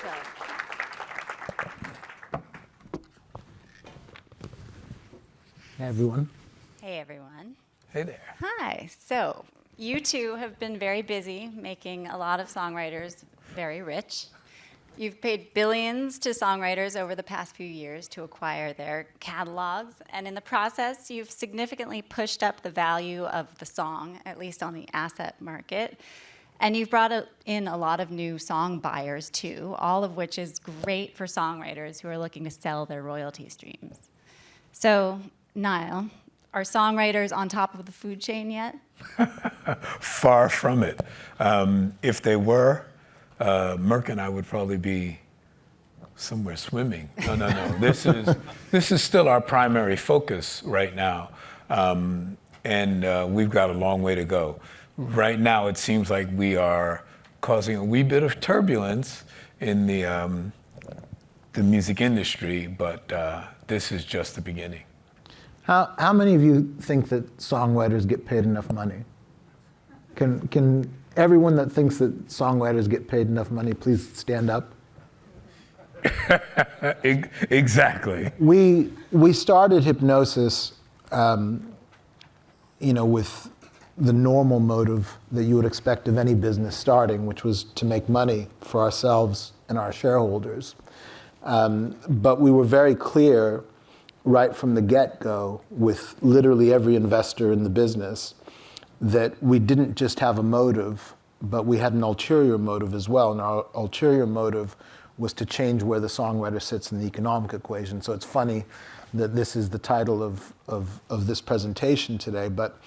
Hey, everyone. Hey, everyone. Hey there. Hi. So you two have been very busy making a lot of songwriters very rich. You've paid billions to songwriters over the past few years to acquire their catalogs, and in the process, you've significantly pushed up the value of the song, at least on the asset market. And you've brought in a lot of new song buyers, too, all of which is great for songwriters who are looking to sell their royalty streams. So, Nile, are songwriters on top of the food chain yet? Far from it. If they were, Merck and I would probably be somewhere swimming. No. This is still our primary focus right now, and we've got a long way to go. Right now, it seems like we are causing a wee bit of turbulence in the music industry, but this is just the beginning. How many of you think that songwriters get paid enough money? Can everyone that thinks that songwriters get paid enough money please stand up? Exactly. We started Hipgnosis, with the normal motive that you would expect of any business starting, which was to make money for ourselves and our shareholders. But we were very clear right from the get-go with literally every investor in the business that we didn't just have a motive, but we had an ulterior motive as well. And our ulterior motive was to change where the songwriter sits in the economic equation. So it's funny that this is the title of this presentation today, but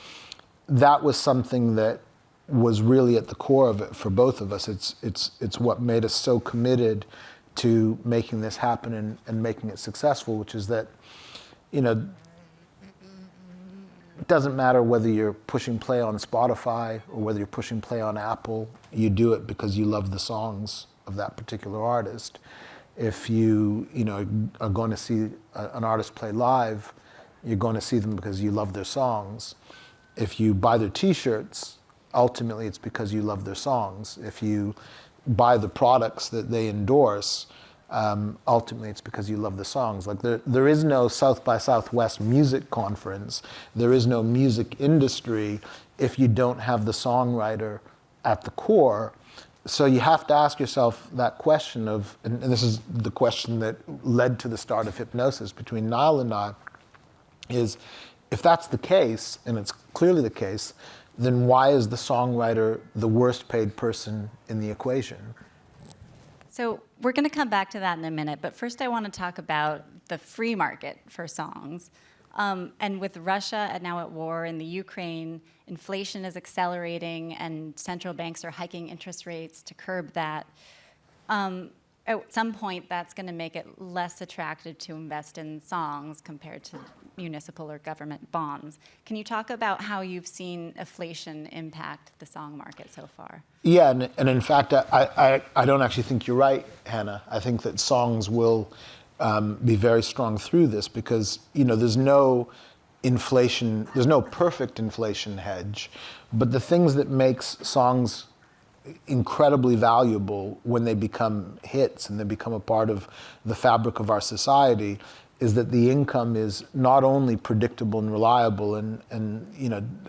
that was something that was really at the core of it for both of us. It's what made us so committed to making this happen and making it successful, which is that, it doesn't matter whether you're pushing play on Spotify or whether you're pushing play on Apple, you do it because you love the songs of that particular artist. If you are going to see an artist play live, you're going to see them because you love their songs. If you buy their t-shirts, ultimately it's because you love their songs. If you buy the products that they endorse, ultimately it's because you love the songs. Like there is no South by Southwest music conference. There is no music industry if you don't have the songwriter at the core. So you have to ask yourself that question of, and this is the question that led to the start of Hipgnosis between Nile and I, is if that's the case, and it's clearly the case, then why is the songwriter the worst paid person in the equation? So we're going to come back to that in a minute, but first I want to talk about the free market for songs. And with Russia now at war in the Ukraine, inflation is accelerating and central banks are hiking interest rates to curb that. At some point, that's going to make it less attractive to invest in songs compared to municipal or government bonds. Can you talk about how you've seen inflation impact the song market so far? Yeah, and in fact, I don't actually think you're right, Hannah. I think that songs will be very strong through this because, there's no inflation, there's no perfect inflation hedge, but the things that makes songs incredibly valuable when they become hits and they become a part of the fabric of our society is that the income is not only predictable and reliable, and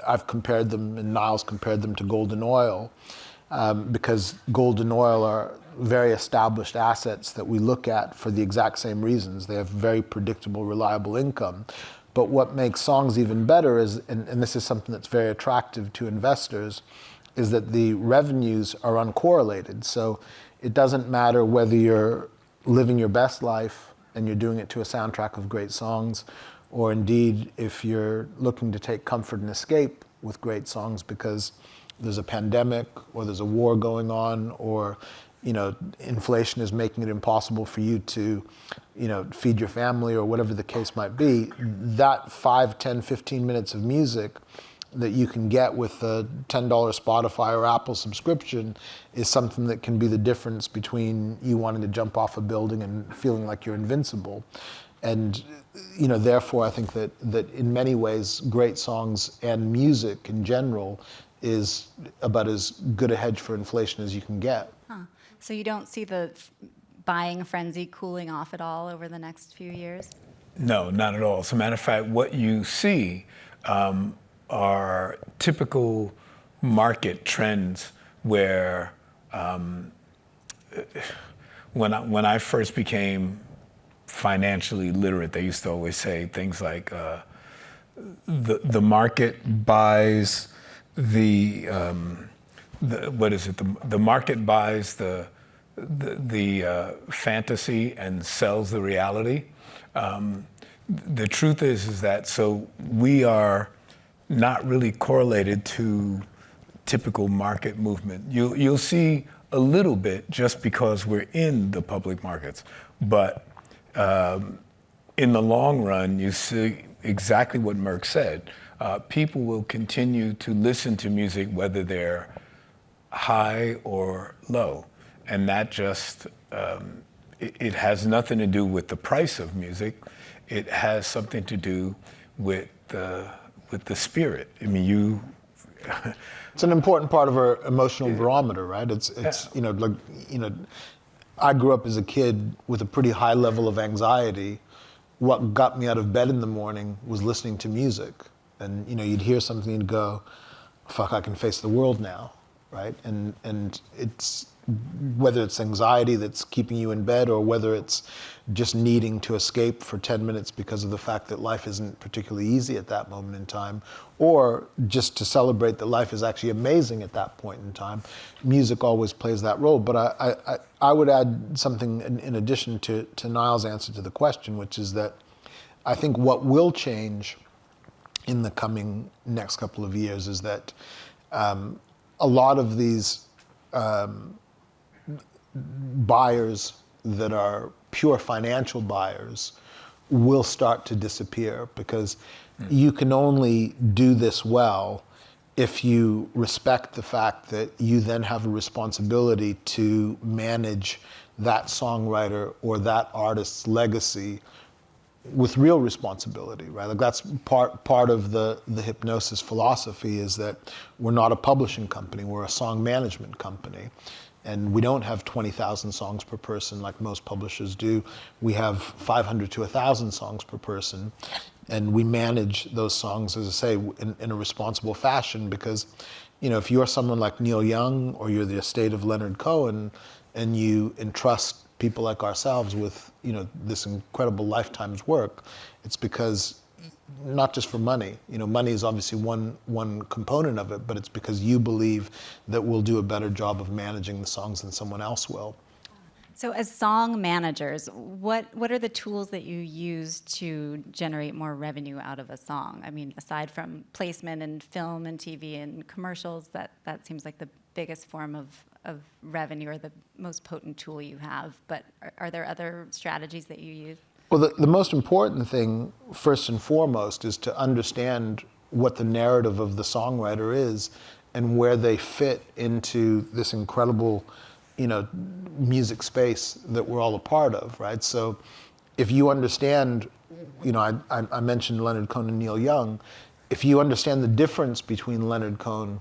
I've compared them, and Niles compared them to gold and oil, because gold and oil are very established assets that we look at for the exact same reasons. They have very predictable, reliable income. But what makes songs even better is, and this is something that's very attractive to investors, is that the revenues are uncorrelated. So it doesn't matter whether you're living your best life and you're doing it to a soundtrack of great songs, or indeed if you're looking to take comfort and escape with great songs because there's a pandemic or there's a war going on, or inflation is making it impossible for you to feed your family or whatever the case might be. That 5, 10, 15 minutes of music that you can get with a $10 Spotify or Apple subscription is something that can be the difference between you wanting to jump off a building and feeling like you're invincible. And therefore I think that in many ways great songs and music in general is about as good a hedge for inflation as you can get. So you don't see the buying frenzy cooling off at all over the next few years? No, not at all. As a matter of fact, what you see are typical market trends where when I first became financially literate, they used to always say things like the market buys the market buys the fantasy and sells the reality. The truth is that so we are not really correlated to typical market movement. You'll see a little bit just because we're in the public markets, but in the long run, you see exactly what Merck said. People will continue to listen to music whether they're high or low, and that just it has nothing to do with the price of music. It has something to do with the spirit. I mean, It's an important part of our emotional barometer, right? It's I grew up as a kid with a pretty high level of anxiety. What got me out of bed in the morning was listening to music, and you'd hear something and go, "Fuck, I can face the world now," right? And it's whether it's anxiety that's keeping you in bed or whether it's just needing to escape for 10 minutes because of the fact that life isn't particularly easy at that moment in time, or just to celebrate that life is actually amazing at that point in time, music always plays that role. But I would add something in addition to Nile's answer to the question, which is that I think what will change in the coming next couple of years is that a lot of these buyers that are pure financial buyers will start to disappear, because you can only do this well if you respect the fact that you then have a responsibility to manage that songwriter or that artist's legacy with real responsibility, right? Like that's part of the Hipgnosis philosophy, is that we're not a publishing company, we're a song management company. And we don't have 20,000 songs per person like most publishers do. We have 500 to 1,000 songs per person. And we manage those songs, as I say, in a responsible fashion, because, if you're someone like Neil Young or you're the estate of Leonard Cohen and you entrust people like ourselves with, this incredible lifetime's work, it's because not just for money. Money is obviously one component of it, but it's because you believe that we'll do a better job of managing the songs than someone else will. So as song managers, what are the tools that you use to generate more revenue out of a song? I mean, aside from placement in film and TV and commercials, that seems like the biggest form of revenue or the most potent tool you have. But are there other strategies that you use? Well, the most important thing, first and foremost, is to understand what the narrative of the songwriter is and where they fit into this incredible, music space that we're all a part of, right? So if you understand, I mentioned Leonard Cohen and Neil Young. If you understand the difference between Leonard Cohen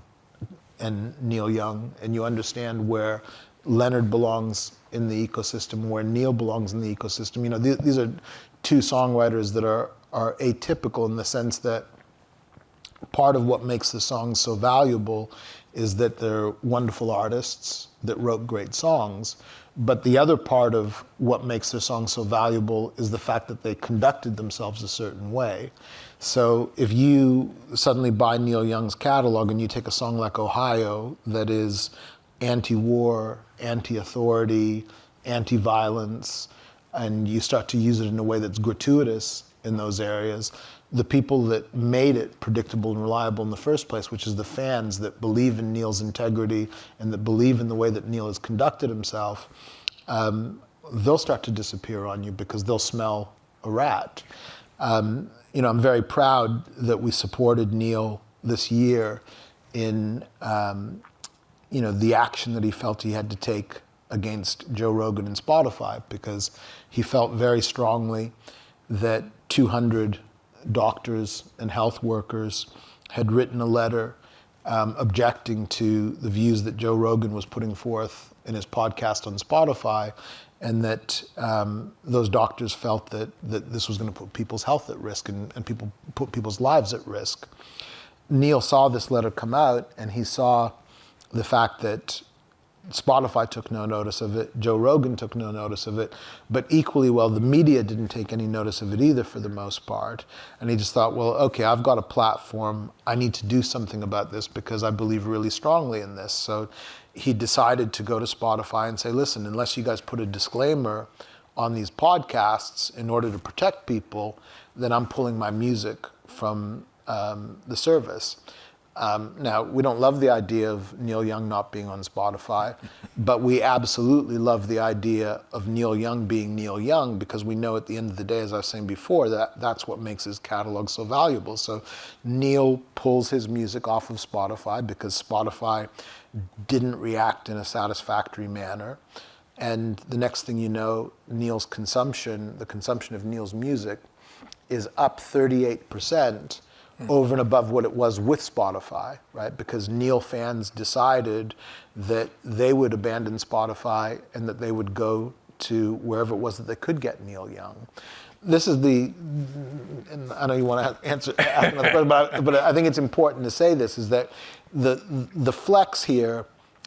and Neil Young, and you understand where Leonard belongs in the ecosystem, where Neil belongs in the ecosystem. These are two songwriters that are atypical in the sense that part of what makes the songs so valuable is that they're wonderful artists that wrote great songs. But the other part of what makes their songs so valuable is the fact that they conducted themselves a certain way. So if you suddenly buy Neil Young's catalog and you take a song like Ohio that is anti-war, anti-authority, anti-violence, and you start to use it in a way that's gratuitous in those areas, the people that made it predictable and reliable in the first place, which is the fans that believe in Neil's integrity and that believe in the way that Neil has conducted himself, they'll start to disappear on you because they'll smell a rat. I'm very proud that we supported Neil this year in the action that he felt he had to take against Joe Rogan and Spotify, because he felt very strongly that 200 doctors and health workers had written a letter objecting to the views that Joe Rogan was putting forth in his podcast on Spotify, and that those doctors felt that this was going to put people's health at risk and put people's lives at risk. Neil saw this letter come out, and he saw the fact that Spotify took no notice of it, Joe Rogan took no notice of it, but equally well, the media didn't take any notice of it either for the most part. And he just thought, well, okay, I've got a platform, I need to do something about this because I believe really strongly in this. So he decided to go to Spotify and say, listen, unless you guys put a disclaimer on these podcasts in order to protect people, then I'm pulling my music from the service. Now, we don't love the idea of Neil Young not being on Spotify, but we absolutely love the idea of Neil Young being Neil Young, because we know at the end of the day, as I was saying before, that's what makes his catalog so valuable. So Neil pulls his music off of Spotify because Spotify didn't react in a satisfactory manner. And the next thing you know, Neil's consumption, the consumption of Neil's music, is up 38%. Over and above what it was with Spotify, right? Because Neil fans decided that they would abandon Spotify and that they would go to wherever it was that they could get Neil Young. This is and I know you want to ask another question, but I think it's important to say this, is that the flex here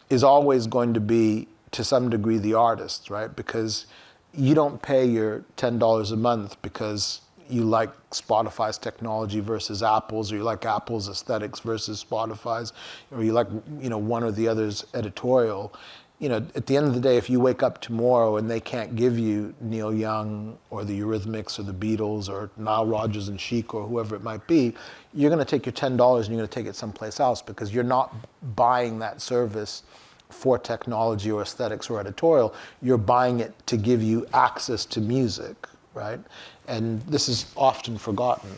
is always going to be, to some degree, the artists, right? Because you don't pay your $10 a month because you like Spotify's technology versus Apple's, or you like Apple's aesthetics versus Spotify's, or you like, one or the other's editorial. At the end of the day, if you wake up tomorrow and they can't give you Neil Young or the Eurythmics or the Beatles or Nile Rodgers and Chic or whoever it might be, you're going to take your $10 and you're going to take it someplace else, because you're not buying that service for technology or aesthetics or editorial. You're buying it to give you access to music, right? And this is often forgotten.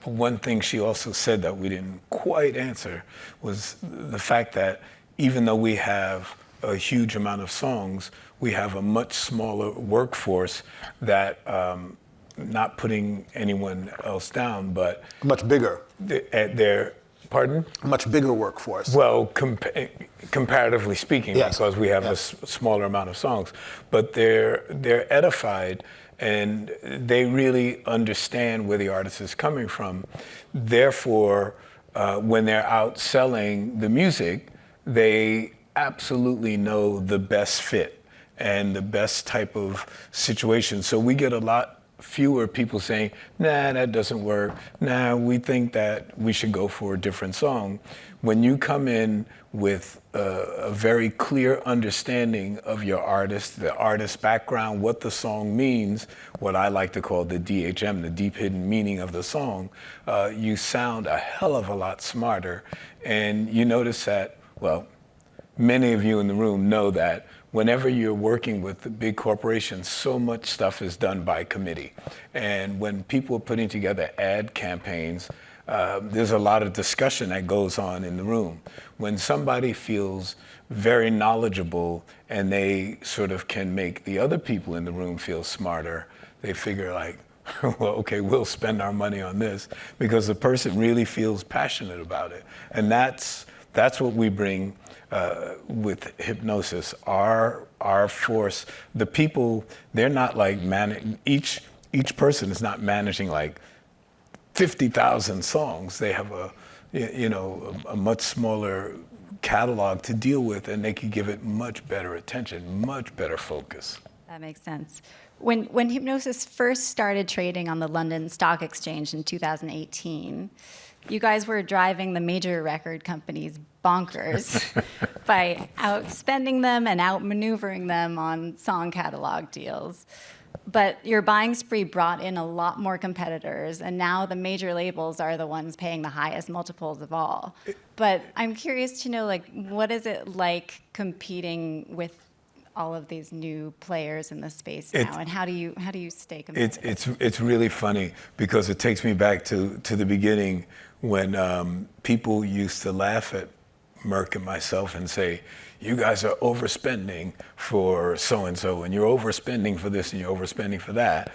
One thing she also said that we didn't quite answer was the fact that even though we have a huge amount of songs, we have a much smaller workforce that, not putting anyone else down, but much bigger. Pardon? A much bigger workforce. Well, comparatively speaking, yes. Because we have a smaller amount of songs, but they're edified and they really understand where the artist is coming from. Therefore, when they're out selling the music, they absolutely know the best fit and the best type of situation. So we get a lot fewer people saying, nah, that doesn't work. Nah, we think that we should go for a different song. When you come in with a very clear understanding of your artist, the artist's background, what the song means, what I like to call the DHM, the deep hidden meaning of the song, you sound a hell of a lot smarter. And you notice that, well, many of you in the room know that whenever you're working with the big corporations, so much stuff is done by committee. And when people are putting together ad campaigns, there's a lot of discussion that goes on in the room. When somebody feels very knowledgeable and they sort of can make the other people in the room feel smarter, they figure like, well, okay, we'll spend our money on this because the person really feels passionate about it. And that's what we bring with Hipgnosis. Our force, the people, they're not like each person is not managing like 50,000 songs. They have a much smaller catalog to deal with, and they can give it much better attention, much better focus. That makes sense. When Hipgnosis first started trading on the London Stock Exchange in 2018, you guys were driving the major record companies bonkers by outspending them and outmaneuvering them on song catalog deals. But your buying spree brought in a lot more competitors, and now the major labels are the ones paying the highest multiples of all. But I'm curious to know, what is it like competing with all of these new players in the space now, and how do you stay competitive? It's really funny because it takes me back to the beginning when people used to laugh at Merck and myself and say, you guys are overspending for so-and-so, and you're overspending for this, and you're overspending for that.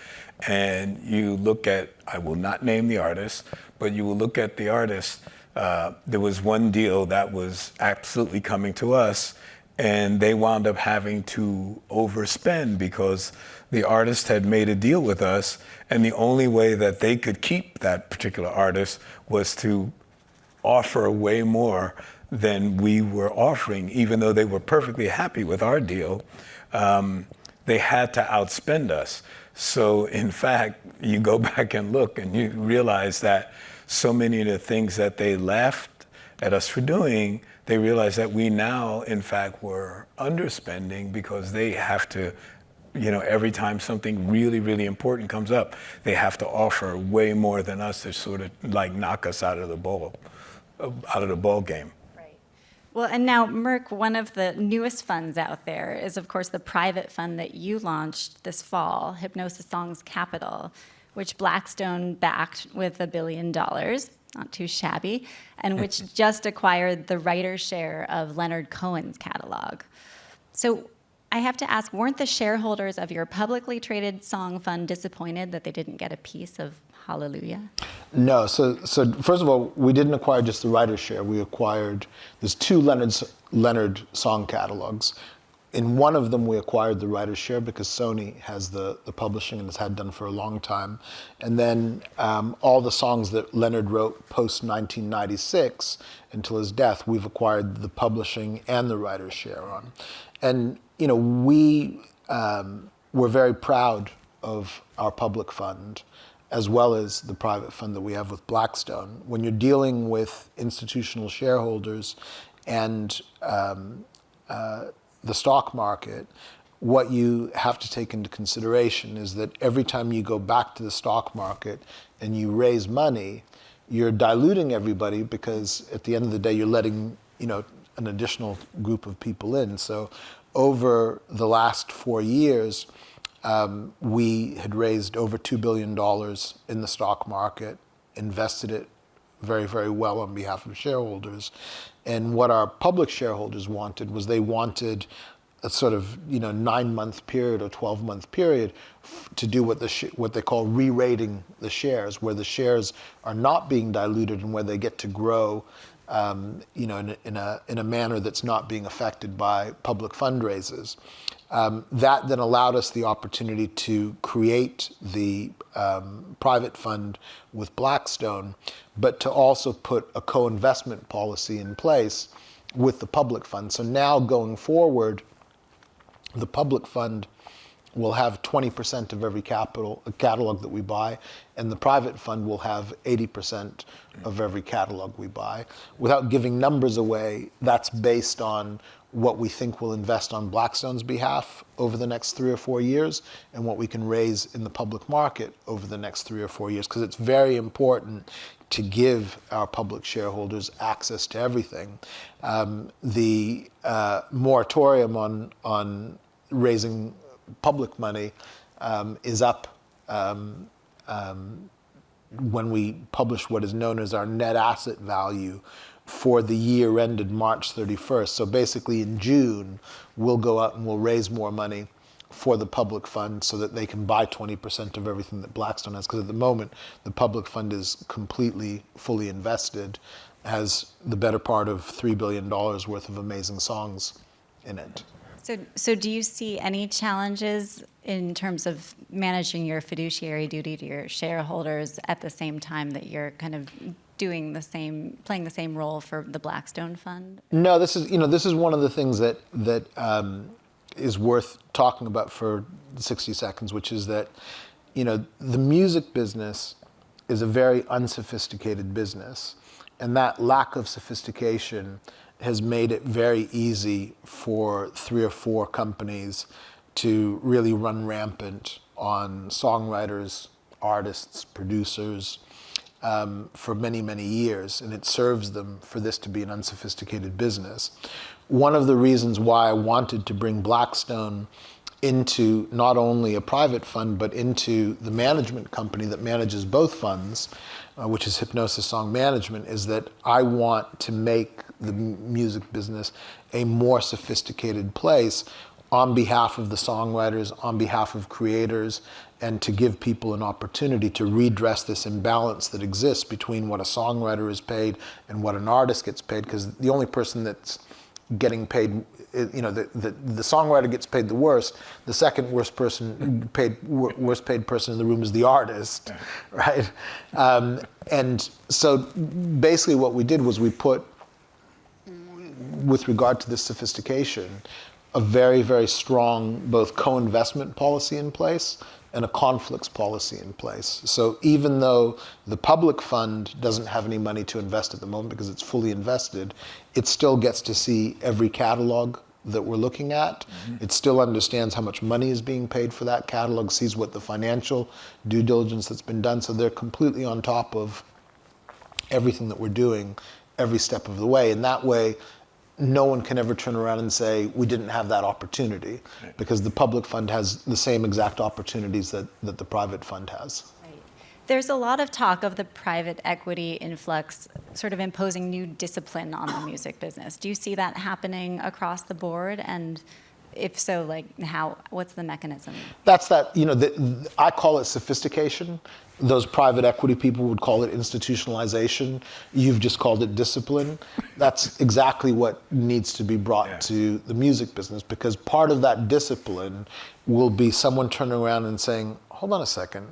And you look at, I will not name the artist, but you will look at the artist. There was one deal that was absolutely coming to us, and they wound up having to overspend because the artist had made a deal with us, and the only way that they could keep that particular artist was to offer way more than we were offering, even though they were perfectly happy with our deal. They had to outspend us. So in fact, you go back and look and you realize that so many of the things that they laughed at us for doing, they realize that we now, in fact, were underspending because they have to, every time something really, really important comes up, they have to offer way more than us to sort of like knock us out of the ball game. Well, and now, Merck, one of the newest funds out there is, of course, the private fund that you launched this fall, Hipgnosis Songs Capital, which Blackstone backed with $1 billion, not too shabby, and which just acquired the writer's share of Leonard Cohen's catalog. So I have to ask, weren't the shareholders of your publicly traded song fund disappointed that they didn't get a piece of Hallelujah? No, so first of all, we didn't acquire just the writer's share. We acquired, there's two Leonard song catalogs. In one of them, we acquired the writer's share because Sony has the publishing and has had done for a long time. And then all the songs that Leonard wrote post-1996 until his death, we've acquired the publishing and the writer's share on. And, we were very proud of our public fund, as well as the private fund that we have with Blackstone. When you're dealing with institutional shareholders and the stock market, what you have to take into consideration is that every time you go back to the stock market and you raise money, you're diluting everybody because at the end of the day, you're letting an additional group of people in. So over the last 4 years, we had raised over $2 billion in the stock market, invested it very, very well on behalf of shareholders. And what our public shareholders wanted was they wanted a sort of 9-month period or 12-month period to do what they call re-rating the shares, where the shares are not being diluted and where they get to grow in a manner that's not being affected by public fundraisers. That then allowed us the opportunity to create the private fund with Blackstone, but to also put a co-investment policy in place with the public fund. So now going forward, the public fund will have 20% of every catalog that we buy, and the private fund will have 80% of every catalog we buy. Without giving numbers away, that's based on what we think we'll invest on Blackstone's behalf over the next 3 or 4 years and what we can raise in the public market over the next 3 or 4 years, because it's very important to give our public shareholders access to everything. The moratorium on raising public money is up when we publish what is known as our net asset value for the year ended March 31st. So basically in June, we'll go out and we'll raise more money for the public fund so that they can buy 20% of everything that Blackstone has. Because at the moment, the public fund is completely, fully invested, has the better part of $3 billion worth of amazing songs in it. So do you see any challenges in terms of managing your fiduciary duty to your shareholders at the same time that you're kind of playing the same role for the Blackstone fund? No, this is one of the things that is worth talking about for 60 seconds, which is that, the music business is a very unsophisticated business, and that lack of sophistication has made it very easy for 3 or 4 companies to really run rampant on songwriters, artists, producers, for many, many years, and it serves them for this to be an unsophisticated business. One of the reasons why I wanted to bring Blackstone into not only a private fund, but into the management company that manages both funds, which is Hipgnosis Song Management, is that I want to make the music business a more sophisticated place on behalf of the songwriters, on behalf of creators, and to give people an opportunity to redress this imbalance that exists between what a songwriter is paid and what an artist gets paid, because the only person that's getting paid the songwriter gets paid the worst. The second worst paid person in the room is the artist, right? And so basically what we did was we put, with regard to this sophistication, a very, very strong both co-investment policy in place and a conflicts policy in place. So even though the public fund doesn't have any money to invest at the moment because it's fully invested, it still gets to see every catalog that we're looking at. Mm-hmm. It still understands how much money is being paid for that catalog, sees what the financial due diligence that's been done. So they're completely on top of everything that we're doing every step of the way. And that way, no one can ever turn around and say, we didn't have that opportunity, right, because the public fund has the same exact opportunities that the private fund has. Right. There's a lot of talk of the private equity influx sort of imposing new discipline on the music business. Do you see that happening across the board? And if so, like what's the mechanism? That's that, I call it sophistication. Those private equity people would call it institutionalization. You've just called it discipline. That's exactly what needs to be brought to the music business, because part of that discipline will be someone turning around and saying, hold on a second,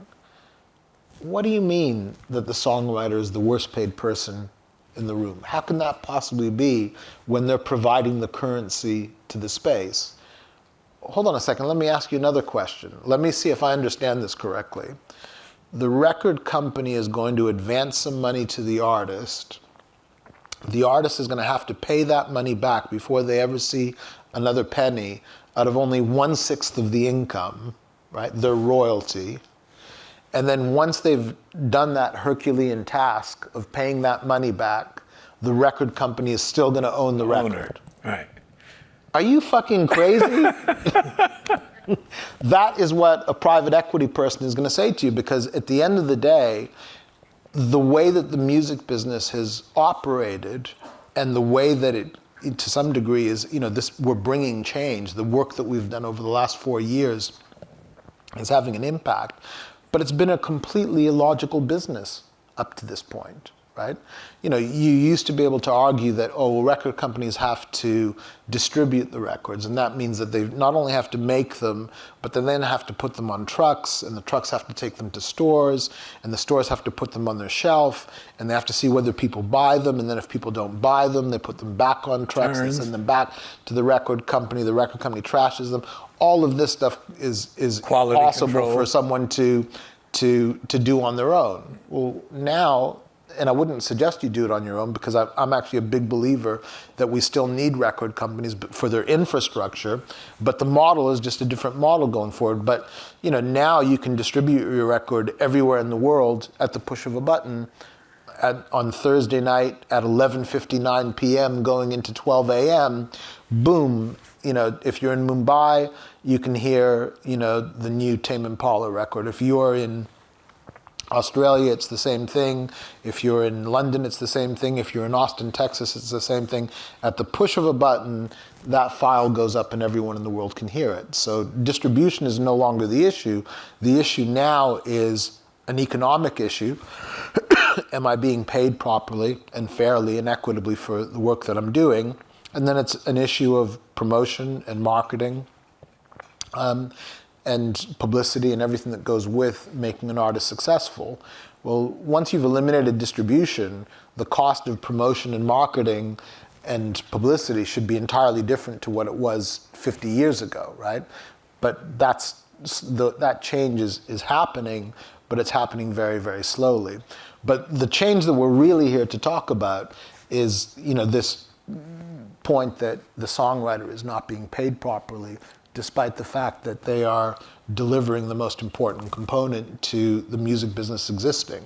what do you mean that the songwriter is the worst paid person in the room? How can that possibly be when they're providing the currency to the space? Hold on a second, let me ask you another question. Let me see if I understand this correctly. The record company is going to advance some money to the artist. The artist is going to have to pay that money back before they ever see another penny out of only 1/6 of the income, right? Their royalty. And then once they've done that Herculean task of paying that money back, the record company is still going to own the record. Right. Are you fucking crazy? That is what a private equity person is going to say to you, because at the end of the day, the way that the music business has operated and the way that it, to some degree, is, we're bringing change. The work that we've done over the last 4 years is having an impact. But it's been a completely illogical business up to this point, right? You used to be able to argue that, record companies have to distribute the records, and that means that they not only have to make them, but they then have to put them on trucks, and the trucks have to take them to stores, and the stores have to put them on their shelf, and they have to see whether people buy them, and then if people don't buy them, they put them back on trucks and send them back to the record company trashes them. All of this stuff is quality possible control for someone to do on their own. Well, now, and I wouldn't suggest you do it on your own, because I'm actually a big believer that we still need record companies for their infrastructure, but the model is just a different model going forward. But now you can distribute your record everywhere in the world at the push of a button on Thursday night at 11:59 p.m. going into 12 a.m. Boom. If you're in Mumbai, you can hear, the new Tame Impala record. If you're in Australia, it's the same thing. If you're in London, it's the same thing. If you're in Austin, Texas, it's the same thing. At the push of a button, that file goes up and everyone in the world can hear it. So distribution is no longer the issue. The issue now is an economic issue. Am I being paid properly and fairly and equitably for the work that I'm doing? And then it's an issue of promotion and marketing, and publicity and everything that goes with making an artist successful. Well, once you've eliminated distribution, the cost of promotion and marketing and publicity should be entirely different to what it was 50 years ago, right? But that change is happening, but it's happening very, very slowly. But the change that we're really here to talk about is, this point that the songwriter is not being paid properly, despite the fact that they are delivering the most important component to the music business existing.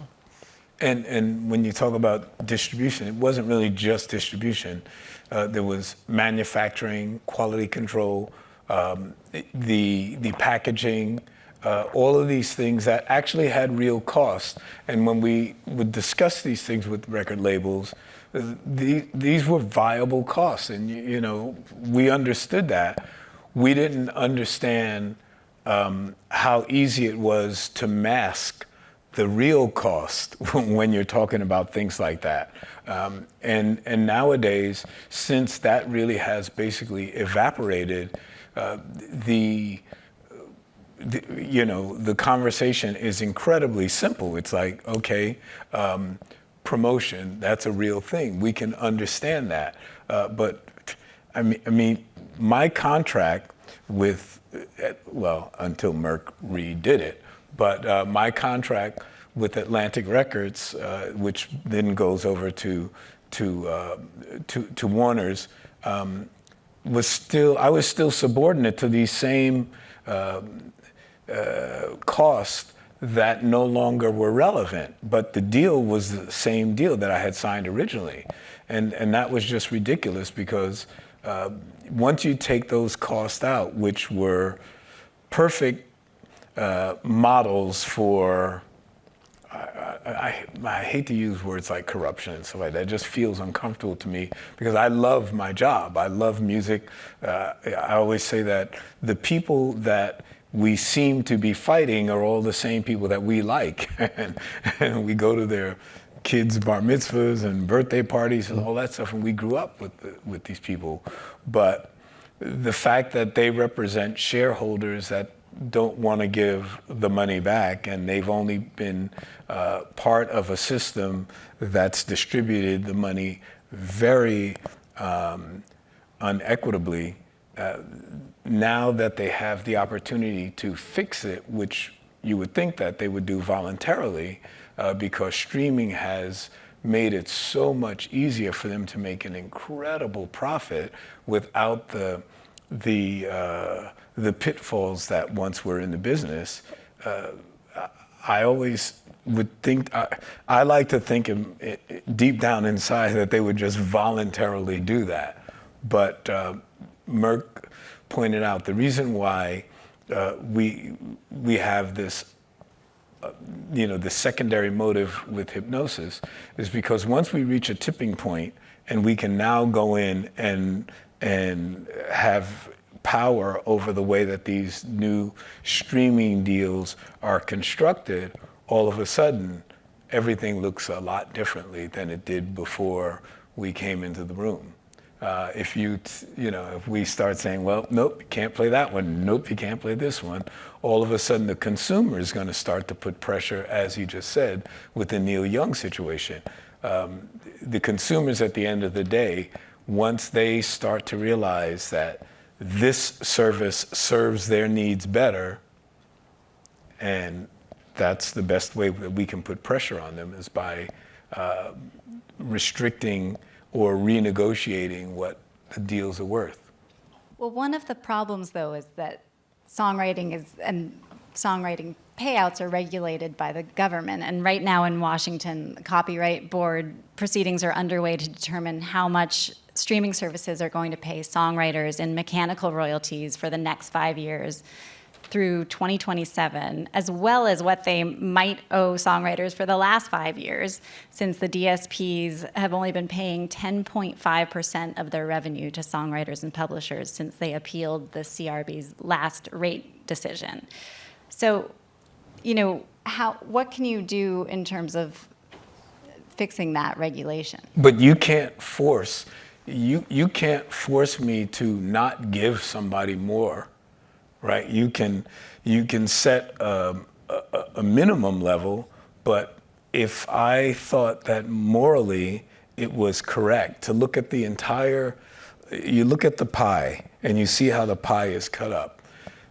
And when you talk about distribution, it wasn't really just distribution. There was manufacturing, quality control, the packaging, all of these things that actually had real costs. And when we would discuss these things with record labels, these were viable costs, and we understood that. We didn't understand how easy it was to mask the real cost when you're talking about things like that. And nowadays, since that really has basically evaporated, the conversation is incredibly simple. It's like, okay, promotion, that's a real thing. We can understand that. But I mean, my contract with, well, until Merck redid it, but my contract with Atlantic Records, which then goes over to Warner's, I was still subordinate to these same costs that no longer were relevant, but the deal was the same deal that I had signed originally. And that was just ridiculous because once you take those costs out, which were perfect models for, I hate to use words like corruption and stuff like that. It just feels uncomfortable to me because I love my job. I love music. I always say that the people that we seem to be fighting are all the same people that we like. and we go to their kids' bar mitzvahs and birthday parties and all that stuff, and we grew up with these people. But the fact that they represent shareholders that don't want to give the money back, and they've only been part of a system that's distributed the money very unequitably, now that they have the opportunity to fix it, which you would think that they would do voluntarily, because streaming has made it so much easier for them to make an incredible profit without the pitfalls that once were in the business. I always would think, I like to think deep down inside that they would just voluntarily do that. But Merck pointed out the reason why we have this, the secondary motive with Hipgnosis is because once we reach a tipping point and we can now go in and have power over the way that these new streaming deals are constructed, all of a sudden everything looks a lot differently than it did before we came into the room. If we start saying, well, nope, you can't play that one, nope, you can't play this one, all of a sudden the consumer is going to start to put pressure, as you just said, with the Neil Young situation. The consumers at the end of the day, once they start to realize that this service serves their needs better, and that's the best way that we can put pressure on them is by restricting or renegotiating what the deals are worth. Well, one of the problems, though, is that songwriting payouts are regulated by the government. And right now in Washington, the Copyright Board proceedings are underway to determine how much streaming services are going to pay songwriters in mechanical royalties for the next 5 years through 2027, as well as what they might owe songwriters for the last 5 years, since the DSPs have only been paying 10.5% of their revenue to songwriters and publishers since they appealed the CRB's last rate decision. So, what can you do in terms of fixing that regulation? But you can't force me to not give somebody more. Right, you can set a minimum level, but if I thought that morally it was correct to look at you look at the pie and you see how the pie is cut up.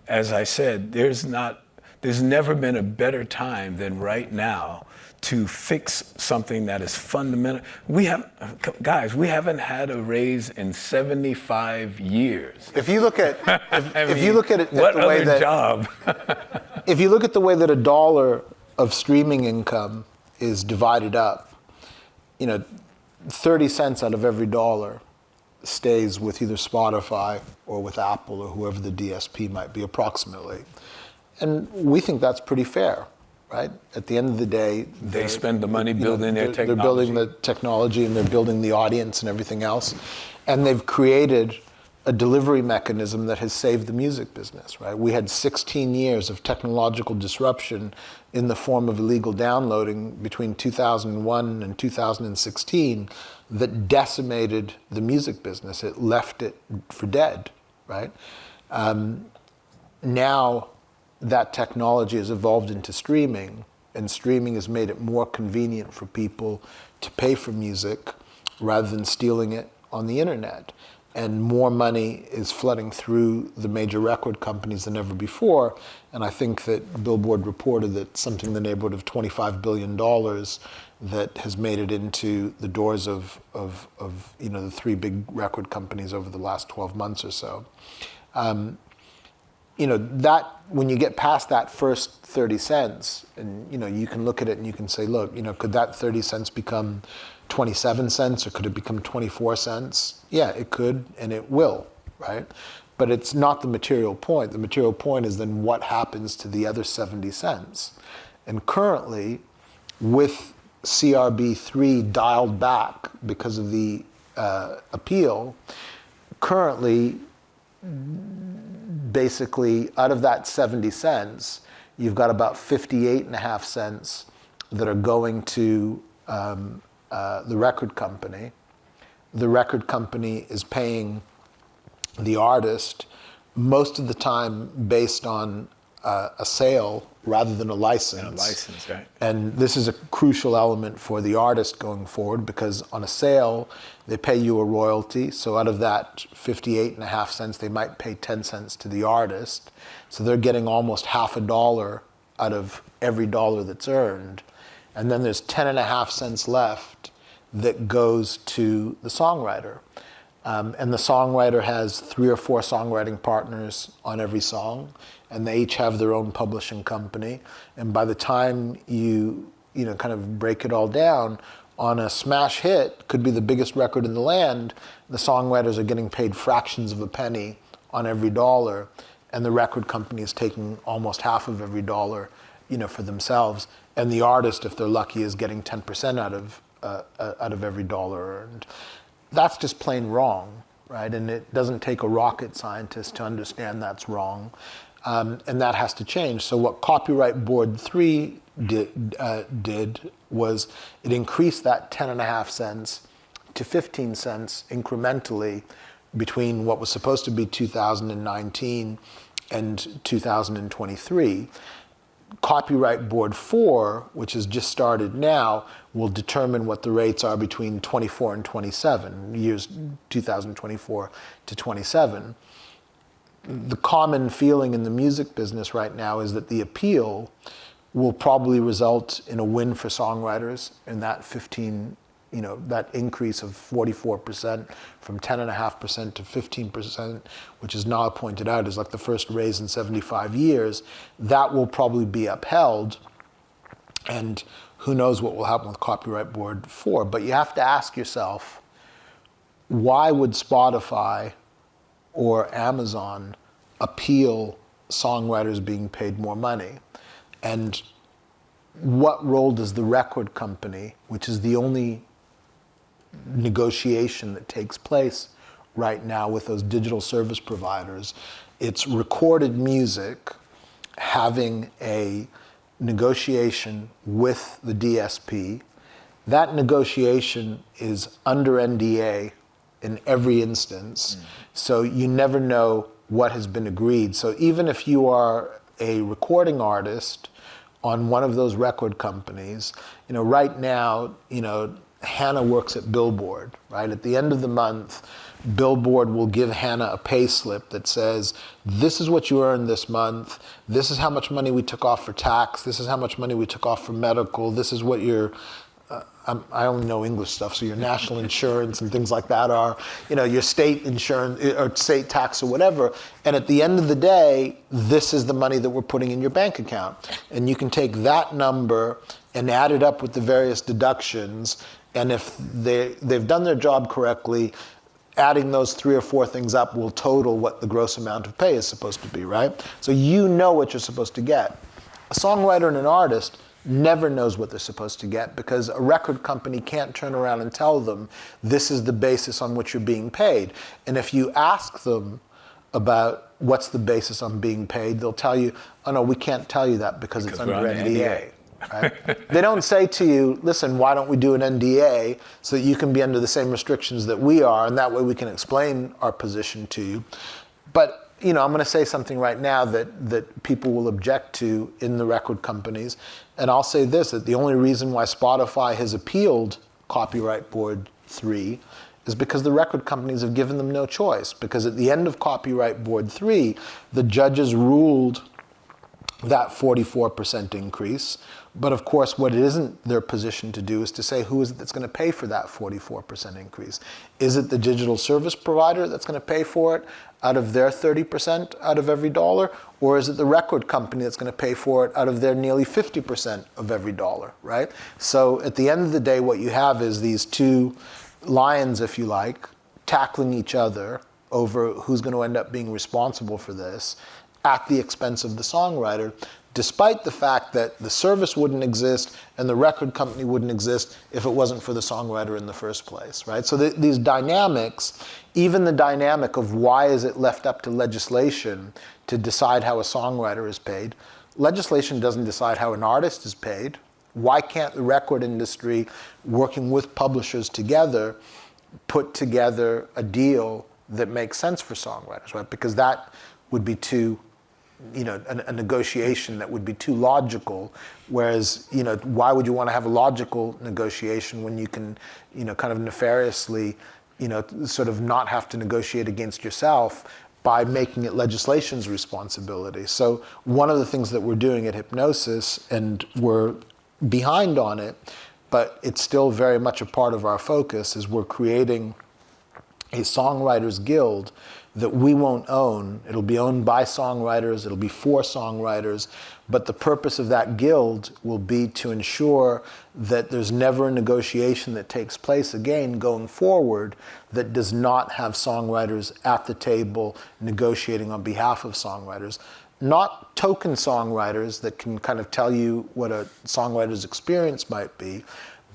As I said, there's never been a better time than right now to fix something that is fundamental. We haven't had a raise in 75 years. If you look at if you look at it what the way other that job? if you look at the way that $1 of streaming income is divided up, 30 cents out of every dollar stays with either Spotify or with Apple or whoever the DSP might be approximately. And we think that's pretty fair. Right? At the end of the day, they spend the money building their technology. They're building the technology and they're building the audience and everything else. And they've created a delivery mechanism that has saved the music business, right? We had 16 years of technological disruption in the form of illegal downloading between 2001 and 2016 that decimated the music business. It left it for dead, right? Now that technology has evolved into streaming, and streaming has made it more convenient for people to pay for music rather than stealing it on the internet. And more money is flooding through the major record companies than ever before. And I think that Billboard reported that something in the neighborhood of $25 billion that has made it into the doors of the three big record companies over the last 12 months or so. That when you get past that first 30 cents, and you can look at it and you can say, look, could that 30 cents become 27 cents, or could it become 24 cents? Yeah, it could, and it will, right? But it's not the material point. The material point is then what happens to the other 70 cents. And currently, with CRB3 dialed back because of the appeal, currently, basically, out of that 70 cents, you've got about 58.5 cents that are going to the record company. The record company is paying the artist most of the time based on a sale rather than a license. And a license, right. And this is a crucial element for the artist going forward, because on a sale, they pay you a royalty. So out of that 58.5 cents, they might pay 10 cents to the artist. So they're getting almost half a dollar out of every dollar that's earned. And then there's 10.5 cents left that goes to the songwriter. And the songwriter has 3 or 4 songwriting partners on every song, and they each have their own publishing company. And by the time you kind of break it all down, on a smash hit, could be the biggest record in the land, the songwriters are getting paid fractions of a penny on every dollar, and the record company is taking almost half of every dollar, for themselves. And the artist, if they're lucky, is getting 10% out of every dollar earned. That's just plain wrong, right? And it doesn't take a rocket scientist to understand that's wrong. And that has to change. So what Copyright Board 3 did was it increased that 10.5 cents to 15 cents incrementally between what was supposed to be 2019 and 2023. Copyright Board 4, which has just started now, will determine what the rates are between 24 and 27, years 2024 to 27. The common feeling in the music business right now is that the appeal will probably result in a win for songwriters in that that increase of 44% from 10.5% to 15%, which as Nile pointed out is like the first raise in 75 years. That will probably be upheld, and who knows what will happen with Copyright Board 4. But you have to ask yourself, why would Spotify or Amazon appeal songwriters being paid more money? And what role does the record company, which is the only negotiation that takes place right now with those digital service providers, it's recorded music having a negotiation with the DSP. That negotiation is under NDA in every instance, so you never know what has been agreed. So even if you are a recording artist on one of those record companies, right now, Hannah works at Billboard, right? At the end of the month, Billboard will give Hannah a pay slip that says, this is what you earned this month, this is how much money we took off for tax, this is how much money we took off for medical, this is what your, I only know English stuff, so your national insurance and things like that are, your state insurance or state tax or whatever. And at the end of the day, this is the money that we're putting in your bank account. And you can take that number and add it up with the various deductions. And if they've done their job correctly, adding those 3 or 4 things up will total what the gross amount of pay is supposed to be, right? So you know what you're supposed to get. A songwriter and an artist never knows what they're supposed to get, because a record company can't turn around and tell them, this is the basis on which you're being paid. And if you ask them about what's the basis on being paid, they'll tell you, oh no, we can't tell you that because it's under NDA. Right? They don't say to you, listen, why don't we do an NDA so that you can be under the same restrictions that we are, and that way we can explain our position to you. But I'm going to say something right now that people will object to in the record companies, and I'll say this, that the only reason why Spotify has appealed Copyright Board 3 is because the record companies have given them no choice, because at the end of Copyright Board 3, the judges ruled that 44% increase. But of course, what it isn't their position to do is to say who is it that's going to pay for that 44% increase. Is it the digital service provider that's going to pay for it out of their 30% out of every dollar? Or is it the record company that's going to pay for it out of their nearly 50% of every dollar, right? So at the end of the day, what you have is these two lions, if you like, tackling each other over who's going to end up being responsible for this at the expense of the songwriter, despite the fact that the service wouldn't exist and the record company wouldn't exist if it wasn't for the songwriter in the first place, right? So these dynamics, even the dynamic of why is it left up to legislation to decide how a songwriter is paid, legislation doesn't decide how an artist is paid. Why can't the record industry, working with publishers together, put together a deal that makes sense for songwriters, right? Because that would be too, a negotiation that would be too logical, whereas, why would you want to have a logical negotiation when you can, kind of nefariously, sort of not have to negotiate against yourself by making it legislation's responsibility. So one of the things that we're doing at Hipgnosis, and we're behind on it, but it's still very much a part of our focus, is we're creating a songwriters guild that we won't own. It'll be owned by songwriters, it'll be for songwriters, but the purpose of that guild will be to ensure that there's never a negotiation that takes place again going forward that does not have songwriters at the table negotiating on behalf of songwriters. Not token songwriters that can kind of tell you what a songwriter's experience might be,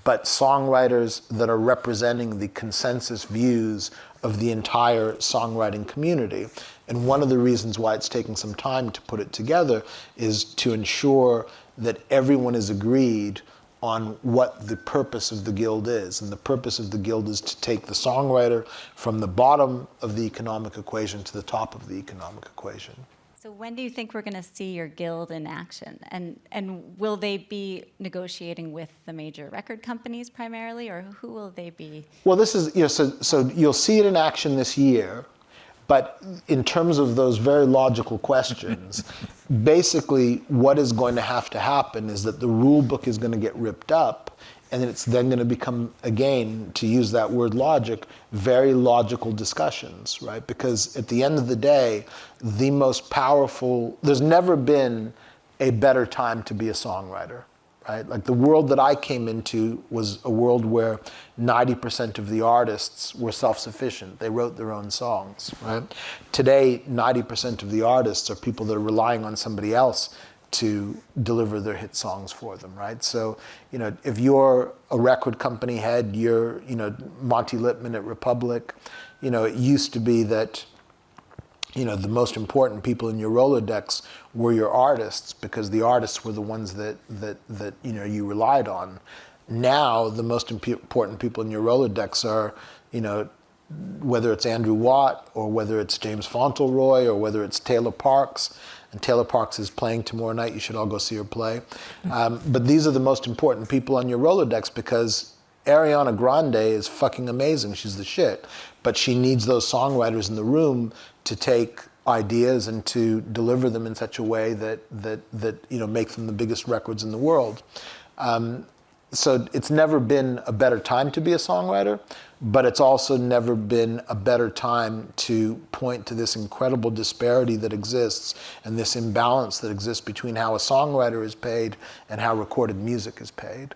but songwriters that are representing the consensus views of the entire songwriting community. And one of the reasons why it's taking some time to put it together is to ensure that everyone is agreed on what the purpose of the guild is. And the purpose of the guild is to take the songwriter from the bottom of the economic equation to the top of the economic equation. So when do you think we're going to see your guild in action? And will they be negotiating with the major record companies primarily, or who will they be? Well, this is, so you'll see it in action this year, but in terms of those very logical questions, basically what is going to have to happen is that the rule book is going to get ripped up, and it's then going to become, again, to use that word logic, very logical discussions, right? Because at the end of the day, the most powerful, there's never been a better time to be a songwriter, right? Like the world that I came into was a world where 90% of the artists were self-sufficient. They wrote their own songs, right? Today, 90% of the artists are people that are relying on somebody else to deliver their hit songs for them, right? So, if you're a record company head, you're, Monty Littman at Republic, it used to be that, the most important people in your Rolodex were your artists, because the artists were the ones that you relied on. Now, the most important people in your Rolodex are, whether it's Andrew Watt, or whether it's James Fauntleroy, or whether it's Taylor Parks. And Taylor Parks is playing tomorrow night. You should all go see her play. But these are the most important people on your Rolodex, because Ariana Grande is fucking amazing. She's the shit. But she needs those songwriters in the room to take ideas and to deliver them in such a way that make them the biggest records in the world. So it's never been a better time to be a songwriter, but it's also never been a better time to point to this incredible disparity that exists and this imbalance that exists between how a songwriter is paid and how recorded music is paid.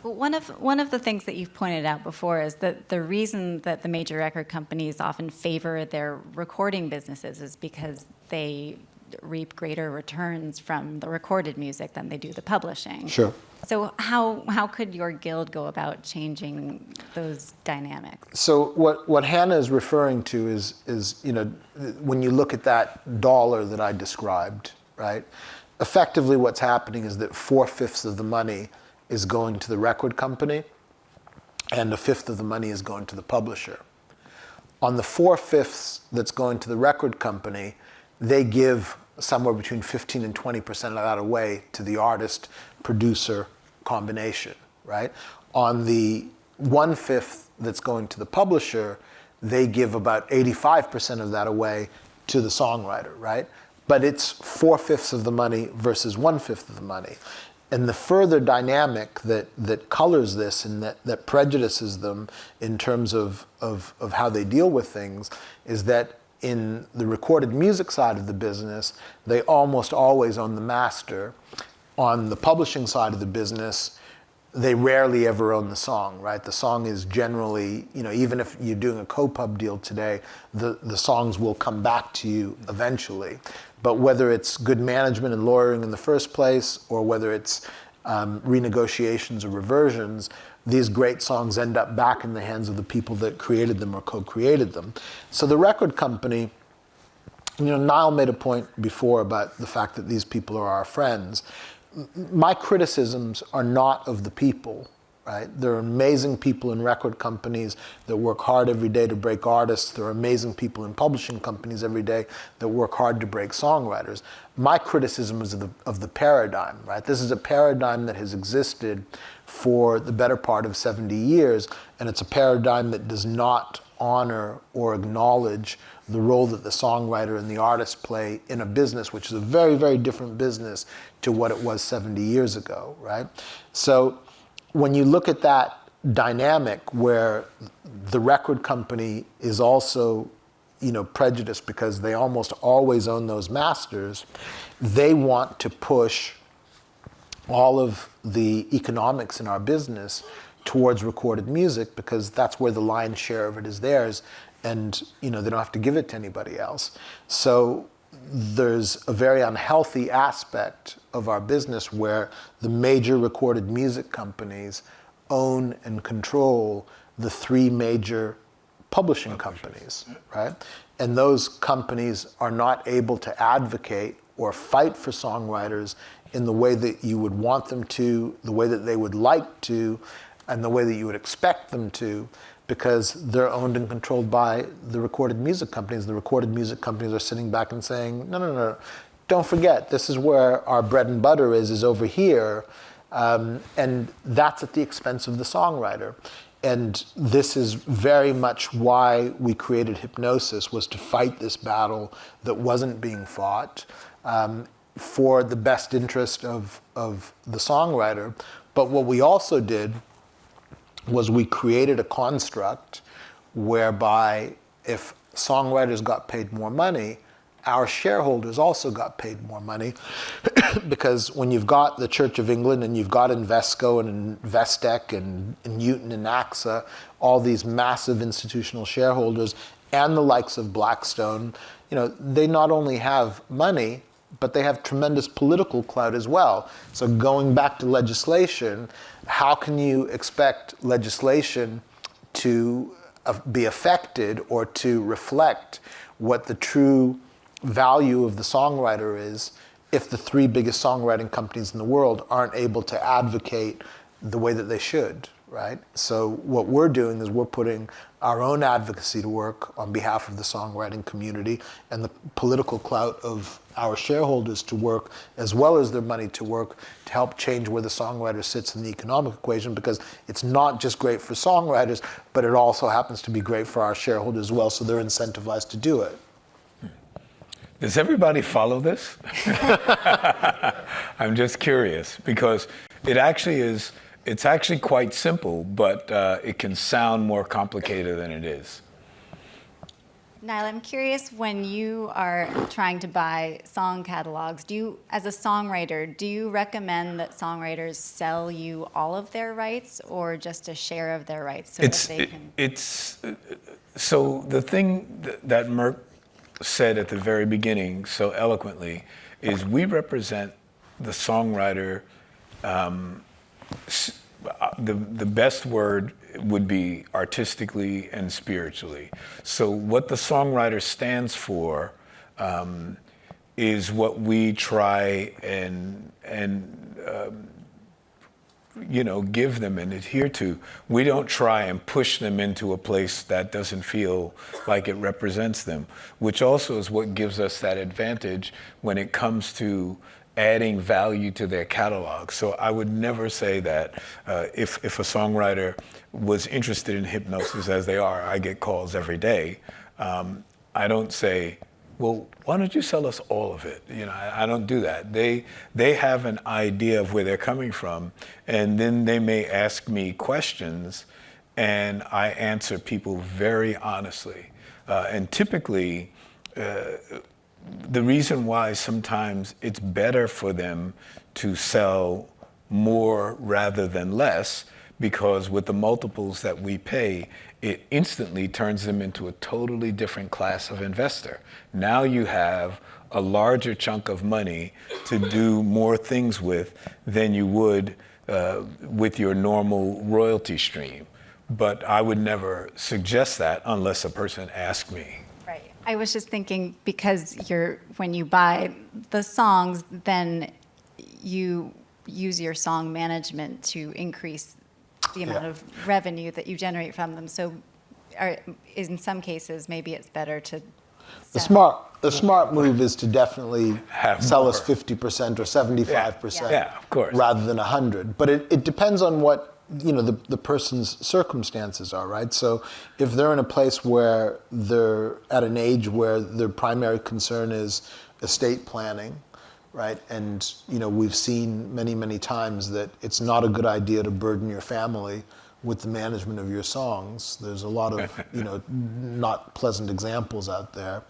Well, one of the things that you've pointed out before is that the reason that the major record companies often favor their recording businesses is because they would reap greater returns from the recorded music than they do the publishing. Sure. So how could your guild go about changing those dynamics? So what Hannah is referring to is when you look at that dollar that I described, right? Effectively, what's happening is that 4/5 of the money is going to the record company, and 1/5 of the money is going to the publisher. On the 4/5 that's going to the record company, they give somewhere between 15 and 20% of that away to the artist producer combination, right? On the 1/5 that's going to the publisher, they give about 85% of that away to the songwriter, right? But it's 4/5 of the money versus 1/5 of the money. And the further dynamic that colors this and that prejudices them in terms of how they deal with things is that in the recorded music side of the business, they almost always own the master. On the publishing side of the business, they rarely ever own the song, right? The song is generally, even if you're doing a co-pub deal today, the songs will come back to you eventually. But whether it's good management and lawyering in the first place, or whether it's renegotiations or reversions, these great songs end up back in the hands of the people that created them or co-created them. So the record company, Nile made a point before about the fact that these people are our friends. My criticisms are not of the people, right? There are amazing people in record companies that work hard every day to break artists. There are amazing people in publishing companies every day that work hard to break songwriters. My criticism is of the paradigm, right? This is a paradigm that has existed for the better part of 70 years, and it's a paradigm that does not honor or acknowledge the role that the songwriter and the artist play in a business, which is a very, very different business to what it was 70 years ago, right? So when you look at that dynamic where the record company is also, prejudiced because they almost always own those masters, they want to push all of the economics in our business towards recorded music because that's where the lion's share of it is theirs, and they don't have to give it to anybody else. So there's a very unhealthy aspect of our business where the major recorded music companies own and control the 3 major publishing companies, right? And those companies are not able to advocate or fight for songwriters in the way that you would want them to, the way that they would like to, and the way that you would expect them to, because they're owned and controlled by the recorded music companies. The recorded music companies are sitting back and saying, no, don't forget, this is where our bread and butter is over here, and that's at the expense of the songwriter. And this is very much why we created Hipgnosis, was to fight this battle that wasn't being fought for the best interest of the songwriter. But what we also did was we created a construct whereby if songwriters got paid more money, our shareholders also got paid more money because when you've got the Church of England and you've got Invesco and Investec and Newton and AXA, all these massive institutional shareholders and the likes of Blackstone, they not only have money, but they have tremendous political clout as well. So going back to legislation, how can you expect legislation to be affected or to reflect what the true value of the songwriter is if the 3 biggest songwriting companies in the world aren't able to advocate the way that they should, right? So what we're doing is we're putting our own advocacy to work on behalf of the songwriting community and the political clout of our shareholders to work, as well as their money to work, to help change where the songwriter sits in the economic equation, because it's not just great for songwriters, but it also happens to be great for our shareholders as well, so they're incentivized to do it. Does everybody follow this? I'm just curious, because it's actually quite simple, but it can sound more complicated than it is. Nile, I'm curious, when you are trying to buy song catalogs, as a songwriter, do you recommend that songwriters sell you all of their rights or just a share of their rights so that they can... So the thing that Merck said at the very beginning so eloquently is we represent the songwriter. The best word would be artistically and spiritually. So what the songwriter stands for is what we try and give them and adhere to. We don't try and push them into a place that doesn't feel like it represents them, which also is what gives us that advantage when it comes to adding value to their catalog. So I would never say that if a songwriter was interested in Hipgnosis, as they are, I get calls every day, I don't say, well, why don't you sell us all of it? I don't do that. They have an idea of where they're coming from, and then they may ask me questions, and I answer people very honestly. And typically, the reason why sometimes it's better for them to sell more rather than less, because with the multiples that we pay, it instantly turns them into a totally different class of investor. Now you have a larger chunk of money to do more things with than you would with your normal royalty stream. But I would never suggest that unless a person asked me. Right. I was just thinking, because when you buy the songs, then you use your song management to increase the amount of revenue that you generate from them. So in some cases, maybe it's better to sell. The smart move is to definitely sell more. us 50% or 75%, Yeah, of course. rather than 100. But it depends on what the person's circumstances are, right? So if they're in a place where they're at an age where their primary concern is estate planning, right? And we've seen many, many times that it's not a good idea to burden your family with the management of your songs. There's a lot of not pleasant examples out there.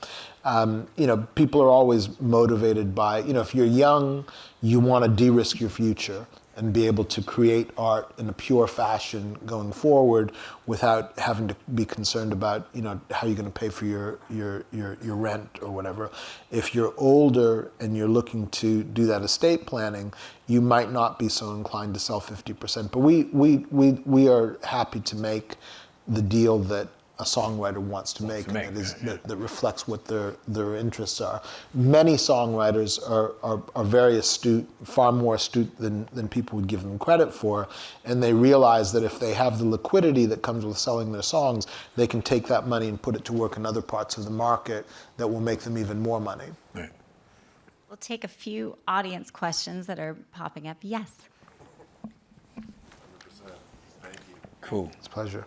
People are always motivated by, if you're young, you want to de-risk your future and be able to create art in a pure fashion going forward without having to be concerned about, how you're going to pay for your rent or whatever. If you're older and you're looking to do that estate planning, you might not be so inclined to sell 50%. But we are happy to make the deal that a songwriter wants to make, and that reflects what their interests are. Many songwriters are very astute, far more astute than people would give them credit for, and they realize that if they have the liquidity that comes with selling their songs, they can take that money and put it to work in other parts of the market that will make them even more money. Right. We'll take a few audience questions that are popping up. Yes. 100%. Thank you. Cool. It's a pleasure.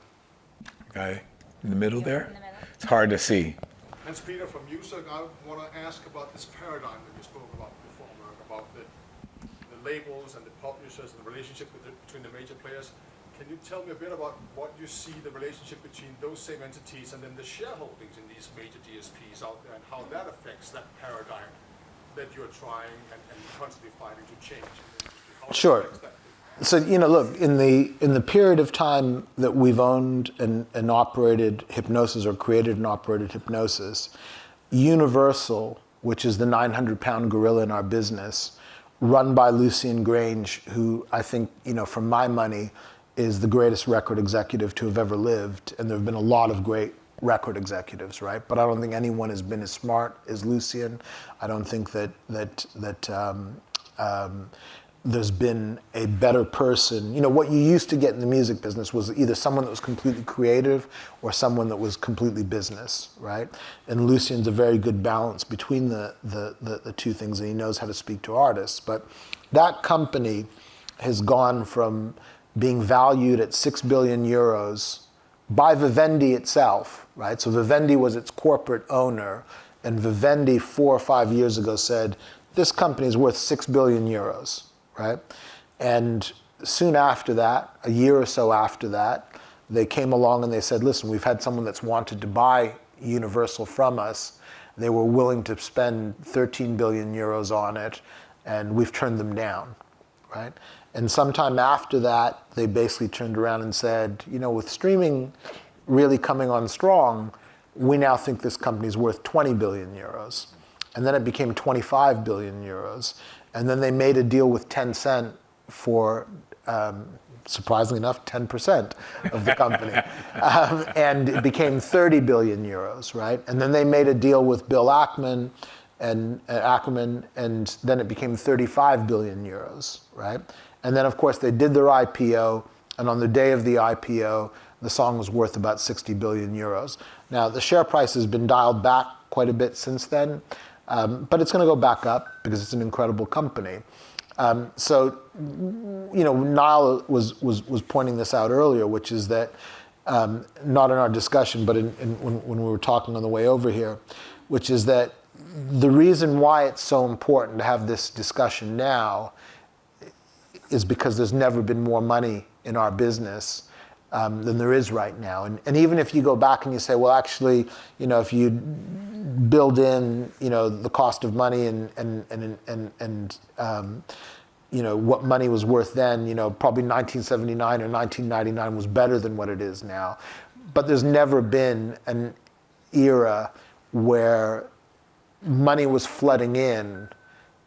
Guy in the middle there? It's hard to see. Hans Peter from music, I want to ask about this paradigm that you spoke about before, Merck, about the labels and the publishers and the relationship between the major players. Can you tell me a bit about what you see the relationship between those same entities and then the shareholdings in these major DSPs out there, and how that affects that paradigm that you're trying and constantly fighting to change? How Sure. affects that? So look, in the period of time that we've owned and operated Hipgnosis, or created and operated Hipgnosis, Universal, which is the 900-pound gorilla in our business, run by Lucian Grange, who I think, for my money, is the greatest record executive to have ever lived, and there have been a lot of great record executives, right? But I don't think anyone has been as smart as Lucian. I don't think that there's been a better person. What you used to get in the music business was either someone that was completely creative or someone that was completely business, right? And Lucian's a very good balance between the two things, and he knows how to speak to artists. But that company has gone from being valued at 6 billion euros by Vivendi itself, right? So Vivendi was its corporate owner, and Vivendi 4 or 5 years ago said, this company is worth 6 billion euros. Right? And soon after that, a year or so after that, they came along and they said, listen, we've had someone that's wanted to buy Universal from us. They were willing to spend 13 billion euros on it, and we've turned them down, right? And sometime after that, they basically turned around and said, with streaming really coming on strong, we now think this company's worth 20 billion euros. And then it became 25 billion euros. And then they made a deal with Tencent for, surprisingly enough, 10% of the company. And it became 30 billion euros, right? And then they made a deal with Bill Ackman, and then it became 35 billion euros, right? And then, of course, they did their IPO, and on the day of the IPO, the song was worth about 60 billion euros. Now, the share price has been dialed back quite a bit since then, but it's going to go back up because it's an incredible company. So, you know, Nile was pointing this out earlier, which is that, not in our discussion, but when we were talking on the way over here, which is that the reason why it's so important to have this discussion now is because there's never been more money in our business than there is right now. And even if you go back and you say, well, actually, you know, if you build in, you know, the cost of money and you know, what money was worth then, you know, probably 1979 or 1999 was better than what it is now. But there's never been an era where money was flooding in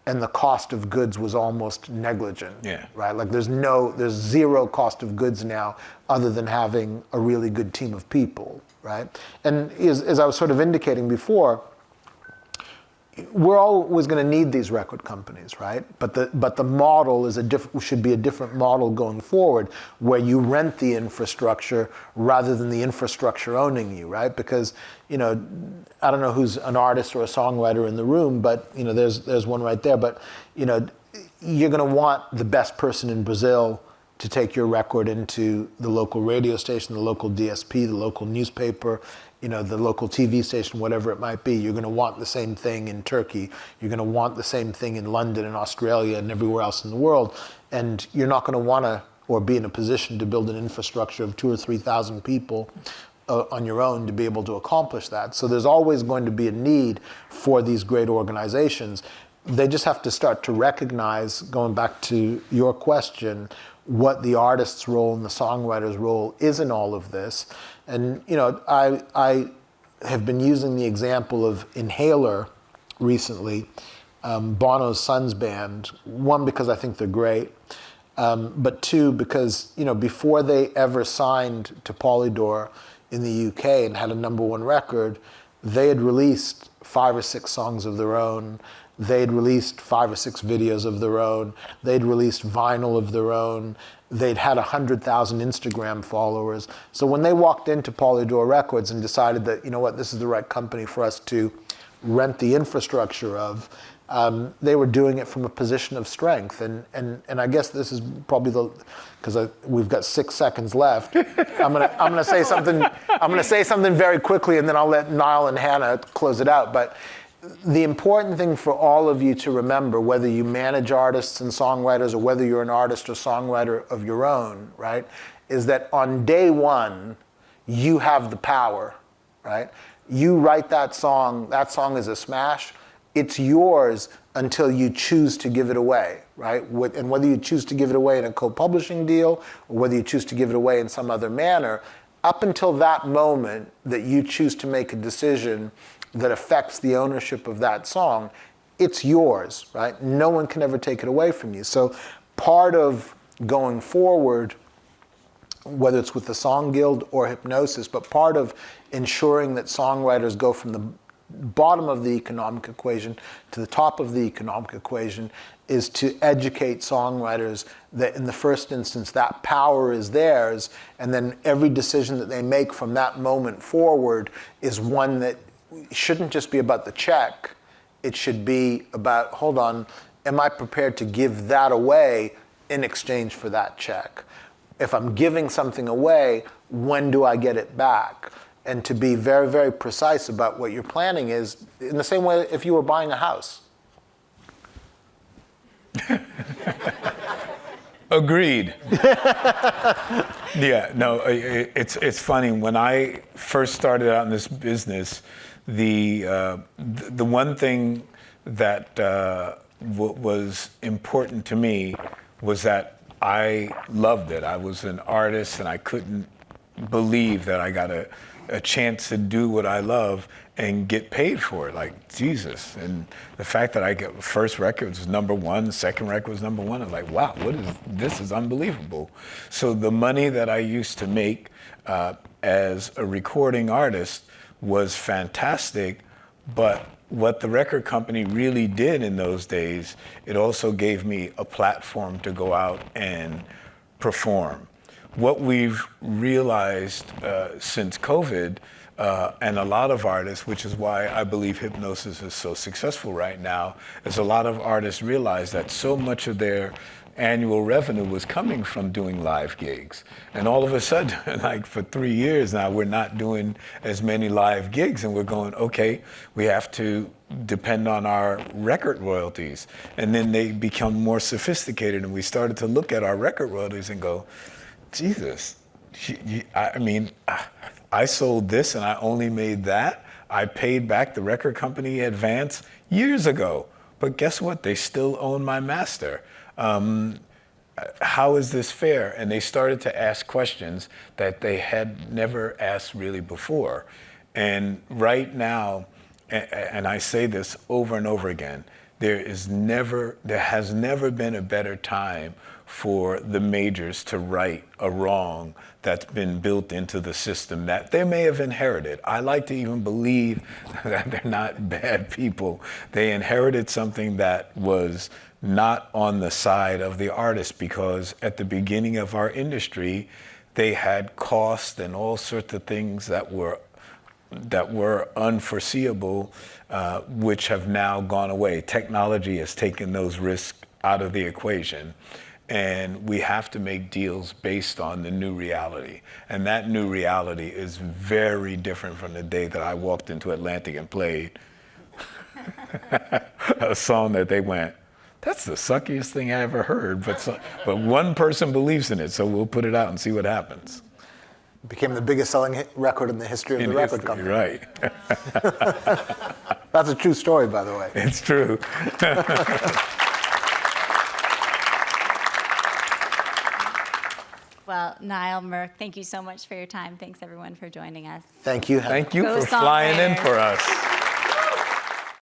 and the cost of goods was almost negligent, right? Like there's zero cost of goods now other than having a really good team of people, right? And as I was sort of indicating before, we're always going to need these record companies, right? But the model is should be a different model going forward, where you rent the infrastructure rather than the infrastructure owning you, right? Because, you know, I don't know who's an artist or a songwriter in the room, but you know, there's one right there. But you know, you're going to want the best person in Brazil to take your record into the local radio station, the local DSP, the local newspaper, you know, the local TV station, whatever it might be. You're going to want the same thing in Turkey. You're going to want the same thing in London and Australia and everywhere else in the world. And you're not going to want to or be in a position to build an infrastructure of 2,000 or 3,000 people on your own to be able to accomplish that. So there's always going to be a need for these great organizations. They just have to start to recognize, going back to your question, what the artist's role and the songwriter's role is in all of this. And you know, I have been using the example of Inhaler recently, Bono's son's band. One, because I think they're great, but two, because you know, before they ever signed to Polydor in the UK and had a #1 record, they had released 5 or 6 songs of their own. They'd released 5 or 6 videos of their own. They'd released vinyl of their own. They'd had 100,000 Instagram followers. So when they walked into Polydor Records and decided that, you know what, this is the right company for us to rent the infrastructure of, they were doing it from a position of strength. And I guess this is probably because we've got 6 seconds left. I'm gonna say something. I'm gonna say something very quickly, and then I'll let Nile and Hannah close it out. But the important thing for all of you to remember, whether you manage artists and songwriters or whether you're an artist or songwriter of your own, right, is that on day one, you have the power, right? You write that song is a smash. It's yours until you choose to give it away, right? And whether you choose to give it away in a co-publishing deal or whether you choose to give it away in some other manner, up until that moment that you choose to make a decision that affects the ownership of that song, it's yours, right? No one can ever take it away from you. So part of going forward, whether it's with the Song Guild or Hipgnosis, but part of ensuring that songwriters go from the bottom of the economic equation to the top of the economic equation is to educate songwriters that in the first instance that power is theirs, and then every decision that they make from that moment forward is one that shouldn't just be about the check. It should be about, hold on, am I prepared to give that away in exchange for that check? If I'm giving something away, when do I get it back? And to be very, very precise about what your planning is, in the same way if you were buying a house. Agreed. Yeah, no, it's funny. When I first started out in this business, the one thing that was important to me was that I loved it. I was an artist, and I couldn't believe that I got a a chance to do what I love and get paid for it, like Jesus. And the fact that I get first record was #1, second record was #1, I was like, wow, this is unbelievable. So the money that I used to make as a recording artist was fantastic, but what the record company really did in those days, it also gave me a platform to go out and perform. What we've realized since COVID, and a lot of artists, which is why I believe Hipgnosis is so successful right now, is a lot of artists realize that so much of their annual revenue was coming from doing live gigs. And all of a sudden, like for 3 years now, we're not doing as many live gigs, and we're going, okay, we have to depend on our record royalties. And then they become more sophisticated, and we started to look at our record royalties and go, Jesus, I mean, I sold this and I only made that. I paid back the record company advance years ago, but guess what? They still own my master. How is this fair? And they started to ask questions that they had never asked really before. And right now, and I say this over and over again, there has never been a better time for the majors to right a wrong that's been built into the system that they may have inherited. I like to even believe that they're not bad people. They inherited something that was not on the side of the artist, because at the beginning of our industry, they had costs and all sorts of things that were unforeseeable, which have now gone away. Technology has taken those risks out of the equation. And we have to make deals based on the new reality. And that new reality is very different from the day that I walked into Atlantic and played a song that they went, that's the suckiest thing I ever heard, but one person believes in it, so we'll put it out and see what happens. It became the biggest selling record in the history of the record company. Right. That's a true story, by the way. It's true. Well, Nile, Merck, thank you so much for your time. Thanks, everyone, for joining us. Thank you. Thank you Go for flying in Songwriters. for us.